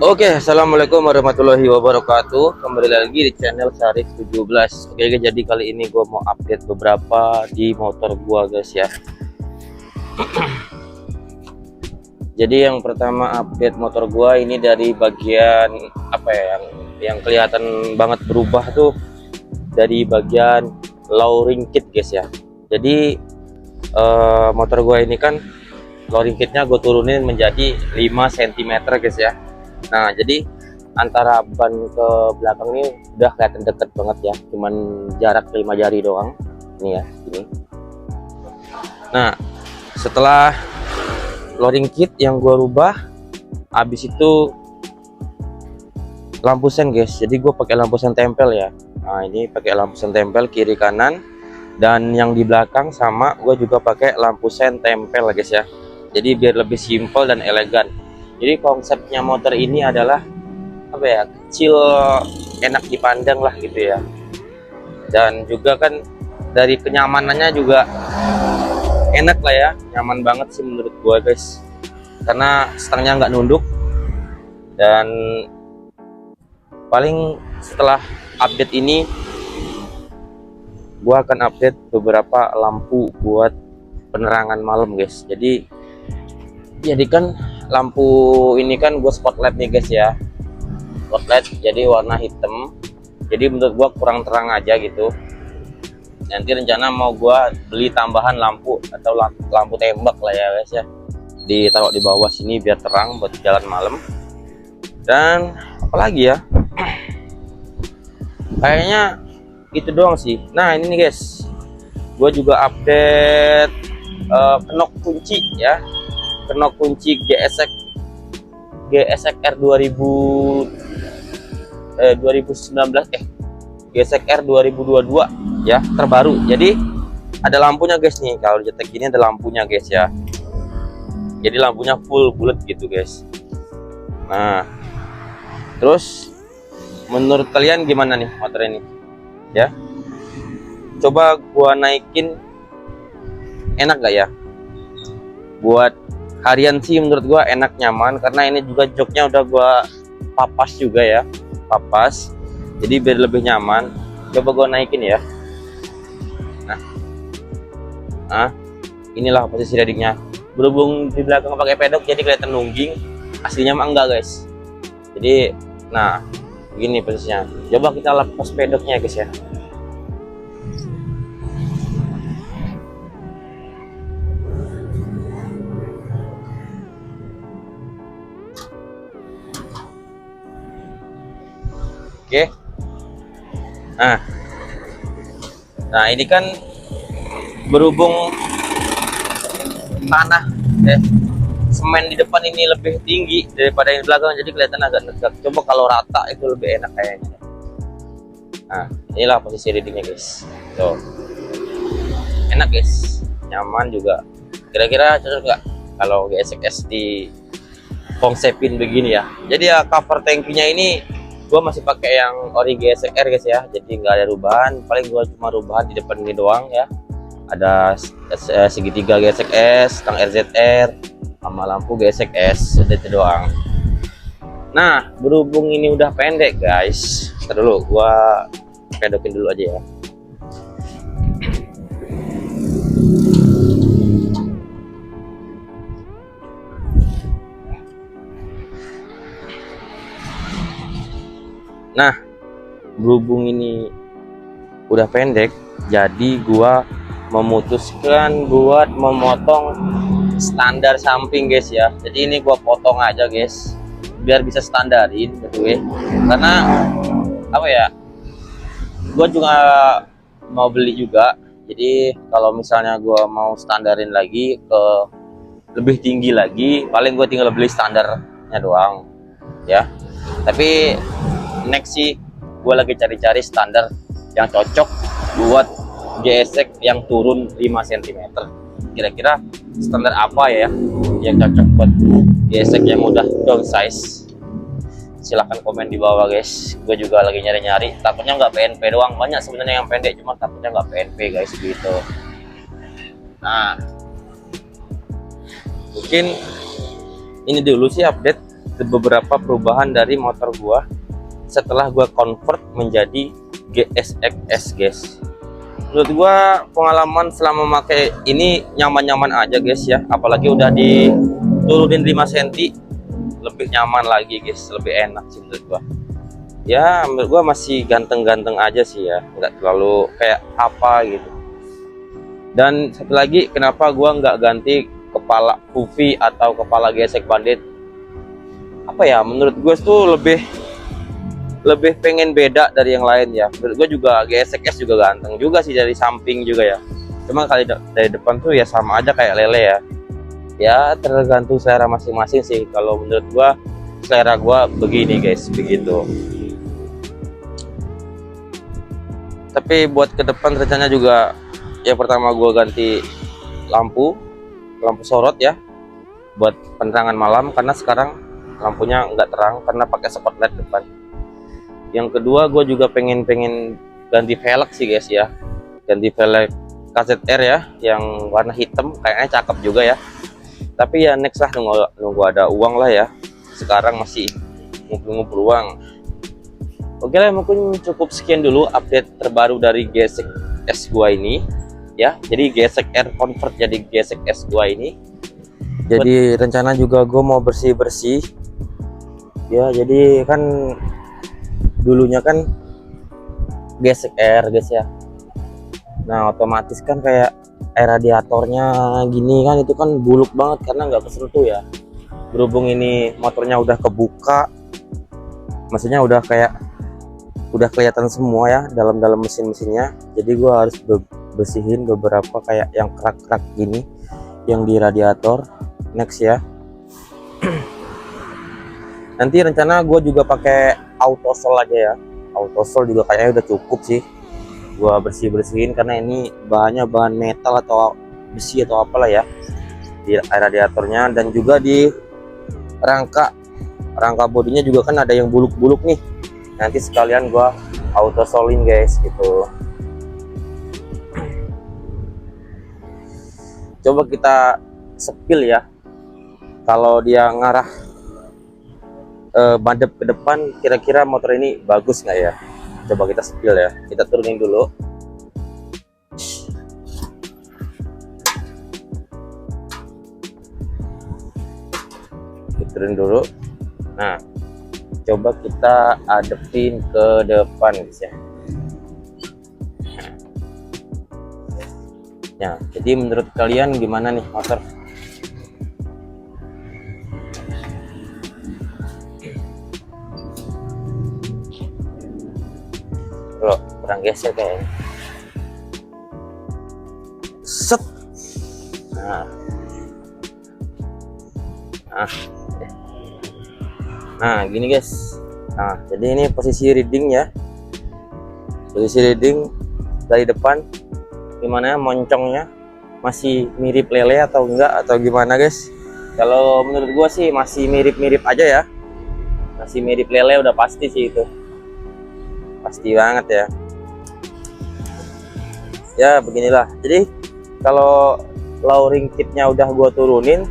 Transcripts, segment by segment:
Oke, assalamualaikum warahmatullahi wabarakatuh. Kembali lagi di channel Syarif 17. Oke, jadi kali ini gue mau update beberapa di motor gua guys ya. Jadi yang pertama update motor gua ini dari bagian apa ya, yang kelihatan banget berubah tuh dari bagian lowering kit guys ya. Jadi motor gua ini kan lowering kitnya gue turunin menjadi 5 cm guys ya. Nah, jadi antara ban ke belakang ini udah kelihatan deket banget ya, cuman jarak 5 jari doang ini ya, ini. Nah, setelah loading kit yang gua rubah, habis itu lampu sen guys. Jadi gue pakai lampu sen tempel ya. Nah, ini pakai lampu sen tempel kiri kanan, dan yang di belakang sama gue juga pakai lampu sen tempel guys ya. Jadi biar lebih simpel dan elegan. Jadi konsepnya motor ini adalah apa ya, kecil, enak dipandang lah gitu ya. Dan juga kan dari kenyamanannya juga enak lah ya, nyaman banget sih menurut gua guys, karena stangnya nggak nunduk. Dan paling setelah update ini gua akan update beberapa lampu buat penerangan malam guys. Jadi kan lampu ini kan gue spotlight nih guys ya, spotlight jadi warna hitam. Jadi menurut gua kurang terang aja gitu. Nanti rencana mau gua beli tambahan lampu atau lampu tembak lah ya guys ya, ditaruh di bawah sini biar terang buat jalan malam. Dan apalagi ya, kayaknya itu doang sih. Nah ini nih guys, gua juga update kenop kunci ya, kenop kunci GSX-R 2019 GSX-R 2022 ya, terbaru. Jadi ada lampunya guys nih, kalau dicetek gini ada lampunya guys ya. Jadi lampunya full bulat gitu guys. Nah, terus menurut kalian gimana nih motor ini ya? Coba gua naikin, enak gak ya? Buat harian sih menurut gua enak, nyaman, karena ini juga joknya udah gua papas juga ya, papas, jadi biar lebih nyaman. Coba gua naikin ya. Nah, inilah posisi ridingnya. Berhubung di belakang pakai pedok jadi kelihatan nungging, aslinya mah enggak guys. Jadi nah begini posisinya. Coba kita lepas pedoknya guys ya. Oke. Nah ini kan berhubung tanah semen di depan ini lebih tinggi daripada yang di belakang, jadi kelihatan agak tegak. Coba kalau rata itu lebih enak kayaknya. Nah inilah posisi readingnya guys. Tuh, enak guys, nyaman juga. Kira-kira cocok nggak kalau GSX di konsepin begini ya? Jadi ya cover tankinya ini gua masih pakai yang ori GSX-R guys ya, jadi nggak ada rubahan. Paling gua cuma rubahan di depan ini doang ya, ada segitiga GSX-S, stang RZR, sama lampu GSX-S, itu doang. Nah berhubung ini udah pendek guys, ntar dulu gua pedokin dulu aja ya. Nah berhubung ini udah pendek, jadi gua memutuskan buat memotong standar samping guys ya. Jadi ini gua potong aja guys, biar bisa standarin betul. Karena apa ya, gua juga mau beli juga. Jadi kalau misalnya gua mau standarin lagi ke lebih tinggi lagi, paling gua tinggal beli standarnya doang ya. Tapi next sih gue lagi cari-cari standar yang cocok buat GSX yang turun 5 cm. Kira-kira standar apa ya yang cocok buat GSX yang udah downsize? Silahkan komen di bawah guys. Gue juga lagi nyari-nyari, takutnya nggak PNP doang, banyak sebenarnya yang pendek, cuma takutnya nggak PNP guys gitu. Nah mungkin ini dulu sih update beberapa perubahan dari motor gua setelah gua convert menjadi GSX-S guys. Menurut gua pengalaman selama pakai ini nyaman-nyaman aja guys ya, apalagi udah diturunin 5 cm lebih nyaman lagi guys, lebih enak sih menurut gua. Ya menurut gua masih ganteng-ganteng aja sih ya, nggak terlalu kayak apa gitu. Dan satu lagi, kenapa gua nggak ganti kepala Puffy atau kepala gesek Bandit? Apa ya, menurut gue tuh lebih pengen beda dari yang lain ya. Menurut gue juga GSX juga ganteng juga sih dari samping juga ya. Cuma kali dari depan tuh ya sama aja kayak lele ya. Ya tergantung selera masing-masing sih. Kalau menurut gue, selera gue begini guys, begitu. Tapi buat ke depan rencananya juga ya, pertama gue ganti lampu sorot ya, buat penerangan malam, karena sekarang lampunya nggak terang karena pakai spotlight depan. Yang kedua, gue juga pengen ganti velg sih guys ya, ganti velg KZR ya, yang warna hitam, kayaknya cakep juga ya. Tapi ya next lah, nunggu ada uang lah ya, sekarang masih ngumpul uang. Oke lah, mungkin cukup sekian dulu update terbaru dari GSX-S gua ini ya. Jadi GSX-R convert jadi GSX-S gua ini. Jadi rencana juga gue mau bersih-bersih ya. Jadi kan dulunya kan GSX-R guys ya. Nah otomatis kan kayak air radiatornya gini kan, itu kan buluk banget karena nggak kesentuh ya. Berhubung ini motornya udah kebuka, maksudnya udah kelihatan semua ya dalam mesinnya. Jadi gua harus bersihin beberapa kayak yang kerak-kerak gini yang di radiator next ya. Nanti rencana gue juga pakai autosol aja ya. Autosol juga kayaknya udah cukup sih gua bersihin karena ini bahannya bahan metal atau besi atau apalah ya di radiatornya. Dan juga di rangka bodinya juga kan ada yang buluk-buluk nih, nanti sekalian gua autosolin guys gitu. Coba kita sepil ya, kalau dia ngarah madep ke depan, kira-kira motor ini bagus nggak ya. Coba kita sepil ya, kita turunin dulu. Kita turunin dulu. Nah coba kita adepin ke depan guys ya. Nah, jadi menurut kalian gimana nih motor? Loh, kurang geser kayaknya. Set. Nah gini guys. Nah jadi ini posisi reading ya, posisi reading dari depan. Gimana moncongnya, masih mirip lele atau enggak atau gimana guys? Kalau menurut gua sih masih mirip-mirip aja ya, masih mirip lele udah pasti sih, itu pasti banget ya. Ya beginilah. Jadi kalau lowering kitnya udah gua turunin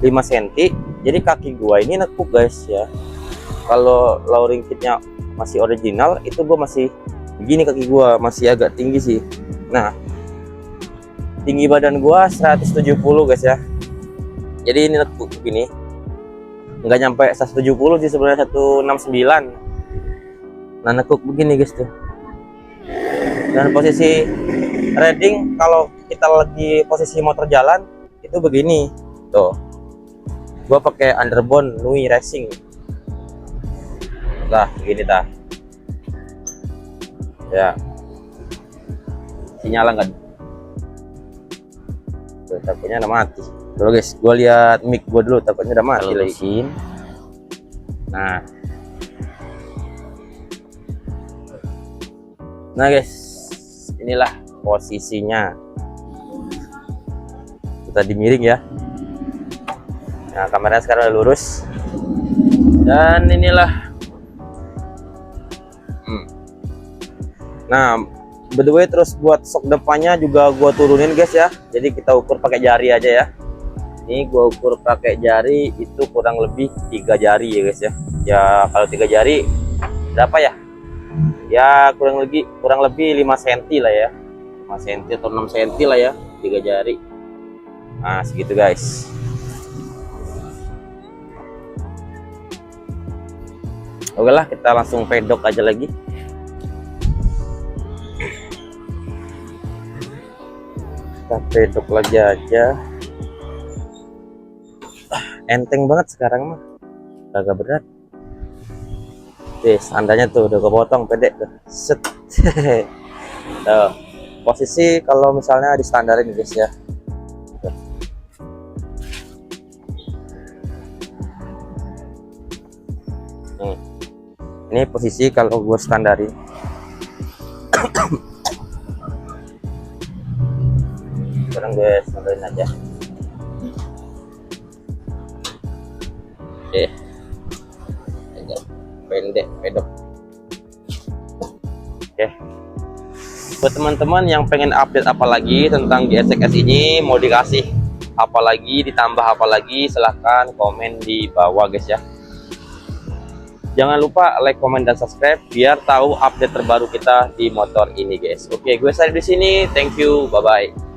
5 cm, jadi kaki gua ini nekuk guys ya. Kalau lowering kitnya masih original, itu gua masih begini, kaki gua masih agak tinggi sih. Nah tinggi badan gua 170 guys ya, jadi ini nekuk begini, nggak nyampe 170 sih sebenarnya, 169. Nah nekuk begini guys tuh. Dan posisi riding, kalau kita lagi posisi motor jalan itu begini tuh. Gua pakai underbone Nui Racing lah, begini dah ya. Nyala nggak? Tuh, takutnya udah mati. Dulu guys, gue lihat mic gue dulu, takutnya udah mati lagi. Nah guys, inilah posisinya. Kita dimiring ya. Nah kameranya sekarang udah lurus. Dan inilah. Nah by the way, terus buat sok depannya juga gua turunin guys ya. Jadi kita ukur pakai jari aja ya. Ini gua ukur pakai jari itu kurang lebih 3 jari ya guys ya. Ya kalau 3 jari berapa ya? Ya kurang lebih 5 cm lah ya. 5 cm atau 6 cm lah ya, 3 jari. Nah, segitu guys. Oke lah, kita langsung pedok aja lagi. Kita pedok lagi aja. Enteng banget sekarang mah, agak berat. Andanya tuh udah kepotong pendek tuh. Set. Tuh. Posisi kalau misalnya di standarin guys ya. Ini posisi kalau gue standarin. Sekarang gue standarin aja. Oke. Pendek pedok. Oke. Buat teman-teman yang pengen update apalagi tentang GSX ini, mau dikasih apalagi, ditambah apalagi, silahkan komen di bawah guys ya. Jangan lupa like, comment, dan subscribe biar tahu update terbaru kita di motor ini guys. Oke, gue Sari di sini. Thank you, bye bye.